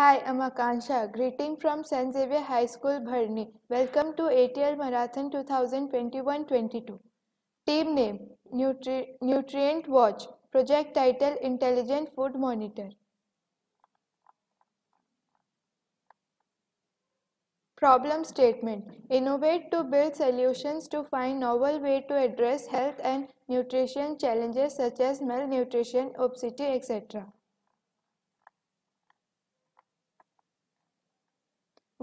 Hi, I'm Akansha. Greeting from St. Xavier High School, Bharni. Welcome to ATL Marathon 2021-22. Team name Nutrient Watch. Project title Intelligent Food Monitor. Problem statement. Innovate to build solutions to find novel way to address health and nutrition challenges such as malnutrition, obesity, etc.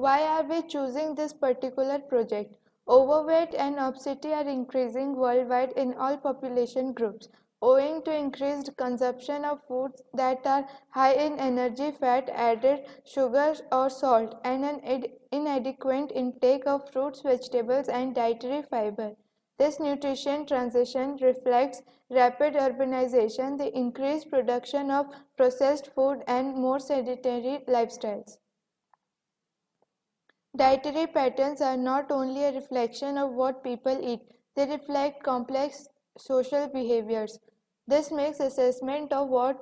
Why are we choosing this particular project? Overweight and obesity are increasing worldwide in all population groups, owing to increased consumption of foods that are high in energy, fat, added sugar or salt, and an inadequate intake of fruits, vegetables, and dietary fiber. This nutrition transition reflects rapid urbanization, the increased production of processed food, and more sedentary lifestyles. Dietary patterns are not only a reflection of what people eat, they reflect complex social behaviors. This makes assessment of what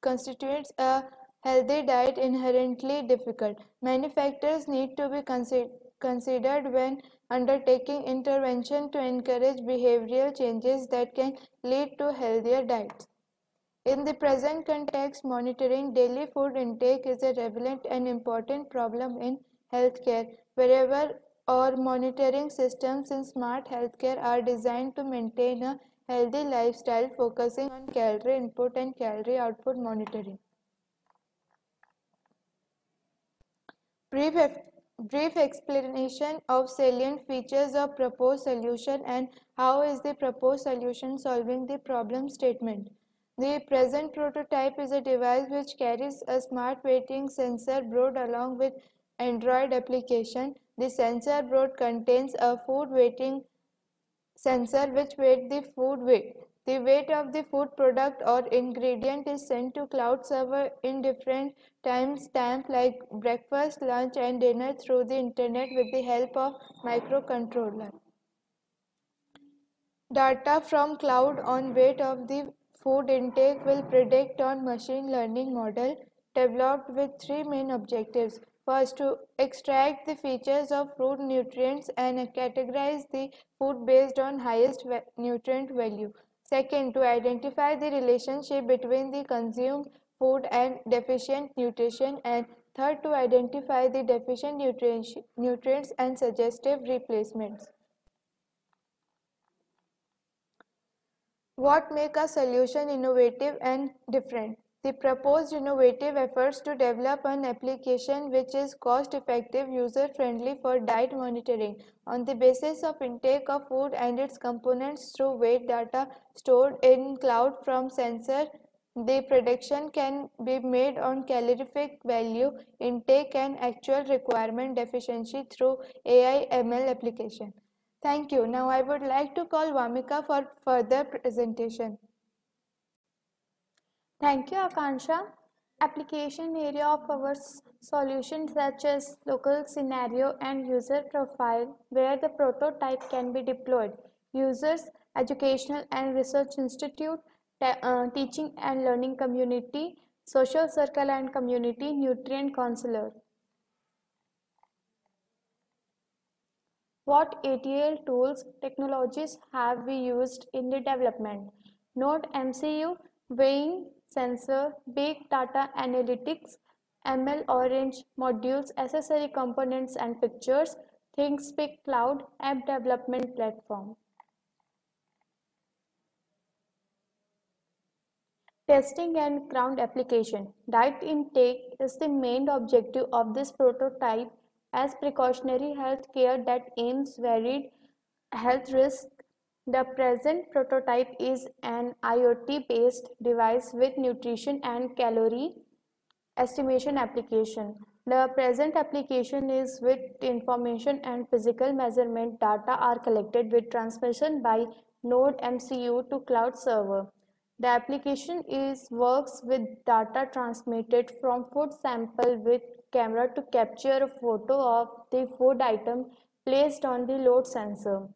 constitutes a healthy diet inherently difficult. Many factors need to be considered when undertaking intervention to encourage behavioral changes that can lead to healthier diets. In the present context, monitoring daily food intake is a relevant and important problem in healthcare. Wherever our monitoring systems in smart healthcare are designed to maintain a healthy lifestyle, focusing on calorie input and calorie output monitoring. Brief, brief explanation of salient features of proposed solution and how is the proposed solution solving the problem statement. The present prototype is a device which carries a smart weighting sensor brought along with Android application. The sensor board contains a food weighting sensor which weighs the food weight. The weight of the food product or ingredient is sent to cloud server in different time stamp like breakfast, lunch and dinner through the internet with the help of microcontroller. Data from cloud on weight of the food intake will predict on machine learning model developed with three main objectives. First, to extract the features of food nutrients and categorize the food based on highest nutrient value. Second, to identify the relationship between the consumed food and deficient nutrition. And third, to identify the deficient nutrients and suggestive replacements. What make a solution innovative and different? The proposed innovative efforts to develop an application which is cost-effective, user-friendly for diet monitoring on the basis of intake of food and its components through weight data stored in cloud from sensor. The prediction can be made on calorific value, intake and actual requirement deficiency through AI ML application. Thank you. Now I would like to call Vamika for further presentation. Thank you, Akansha. Application area of our solution such as local scenario and user profile where the prototype can be deployed. Users, educational and research institute, teaching and learning community, social circle and community, nutrient counselor. What ATL tools, technologies have we used in the development? Node MCU, weighing, sensor, big data analytics, ML Orange modules, accessory components and pictures, ThinkSpeak Cloud, app development platform. Testing and ground application. Diet intake is the main objective of this prototype as precautionary health care that aims varied health risks. The present prototype is an IoT-based device with nutrition and calorie estimation application. The present application is with information and physical measurement data are collected with transmission by Node MCU to cloud server. The application works with data transmitted from food sample with camera to capture a photo of the food item placed on the load sensor.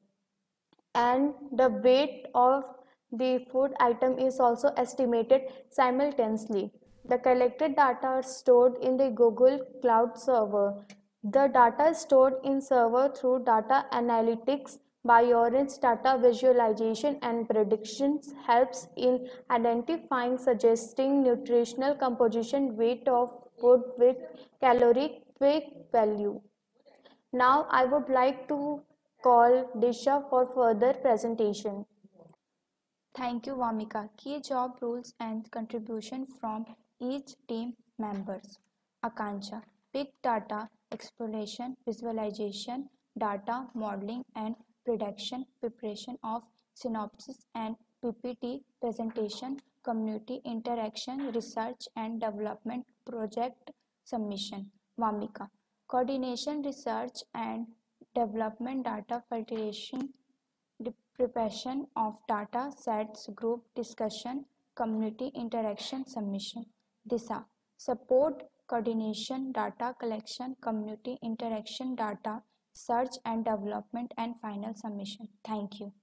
And the weight of the food item is also estimated simultaneously. The collected data are stored in the Google Cloud Server. The data is stored in server through data analytics. BioOrange data visualization and predictions helps in identifying, suggesting nutritional composition, weight of food with caloric value. Now I would like to call Disha for further presentation. Thank you, Vamika. Key job roles and contribution from each team members. Akanksha, big data exploration, visualization, data modeling and prediction, preparation of synopsis and PPT presentation, community interaction, research and development, project submission. Vamika, coordination, research and development, data filtration, preparation of data sets, group discussion, community interaction, submission. Disha, support coordination, data collection, community interaction, data search and development, and final submission. Thank you.